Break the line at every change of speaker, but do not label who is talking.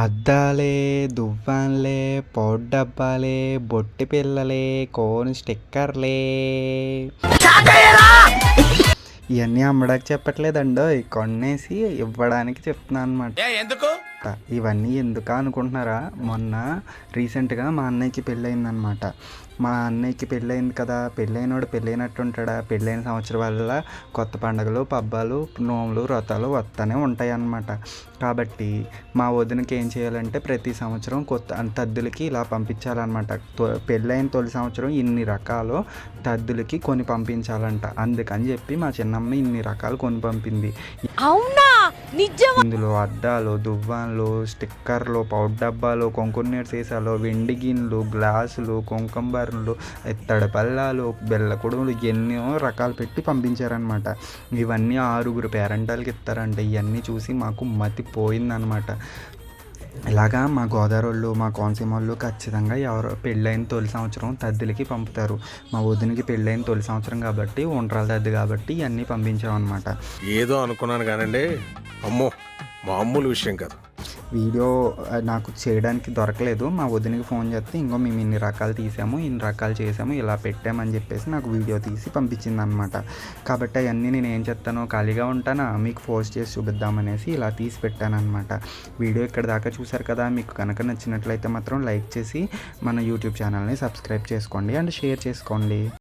అద్దాలే, దువ్వాన్లే, powder డబ్బాలే, బొట్టి పిల్లలే, cone స్టిక్కర్లే ఇవన్నీ అమ్మడానికి చెప్పట్లేదండోయ్. కొనేసి ఇవ్వడానికి చెప్తున్నాను అనమాట.
ఎందుకు
ఇవన్నీ ఎందుకా అనుకుంటున్నారా? మొన్న రీసెంట్గా మా అన్నయ్యకి పెళ్ళయిందనమాట. మా అన్నయ్యకి పెళ్ళయింది కదా, పెళ్ళైనోడు పెళ్ళైనట్టు ఉంటాడా? పెళ్ళైన సంవత్సరం వల్ల కొత్త పండుగలు, పబ్బాలు, నోములు, వ్రతాలు వస్తూనే ఉంటాయి అన్నమాట. కాబట్టి మా వదినకి ఏం చేయాలంటే ప్రతి సంవత్సరం కొత్త తద్దులకి ఇలా పంపించాలన్నమాట. పెళ్ళైన తొలి సంవత్సరం ఇన్ని రకాలు తద్దులకి కొని పంపించాలంట. అందుకని చెప్పి మా చిన్నమ్మ ఇన్ని రకాలు కొని పంపింది.
అవునా? నిజం?
ఇందులో అద్దాలు, దువ్వాన్లు, స్టిక్కర్లు, పౌడర్ డబ్బాలు, కొంకున్నీరు సీసాలు, వెండి గిన్నెలు, గ్లాసులు, కుంకుమ బర్రెలు, ఇత్తడి పళ్ళాలు, బెల్ల కుడుములు ఎన్నో రకాలు పెట్టి పంపించారనమాట. ఇవన్నీ 6 పేరెంటాలకి ఇస్తారంట. ఇవన్నీ చూసి మాకు మతిపోయిందనమాట. ఇలాగా మా గోదావరి వాళ్ళు, మా కోనసీమ వాళ్ళు ఖచ్చితంగా ఎవరో పెళ్ళైన తొలి సంవత్సరం తద్దులకి పంపుతారు. మా వదినకి పెళ్ళైన తొలి సంవత్సరం కాబట్టి ఉండ్రాల తద్ది కాబట్టి ఇవన్నీ పంపించామన్నమాట.
ఏదో అనుకున్నాను కానండి, అమ్మో మామూలు విషయం కాదు.
వీడియో నాకు చేయడానికి దొరకలేదు. మా వదినకి ఫోన్ చేస్తే ఇంకో మేము ఇన్ని రకాలు తీసాము, ఇన్ని రకాలు చేసాము, ఇలా పెట్టామని చెప్పేసి నాకు వీడియో తీసి పంపించింది అనమాట. కాబట్టి అవన్నీ నేను ఏం చేస్తాను, ఖాళీగా ఉంటానా, మీకు పోస్ట్ చేసి చూపిద్దామనేసి ఇలా తీసి పెట్టాను అనమాట. వీడియో ఇక్కడ దాకా చూసారు కదా. మీకు కనుక నచ్చినట్లయితే మాత్రం లైక్ చేసి మన యూట్యూబ్ ఛానల్ని సబ్స్క్రైబ్ చేసుకోండి అండ్ షేర్ చేసుకోండి.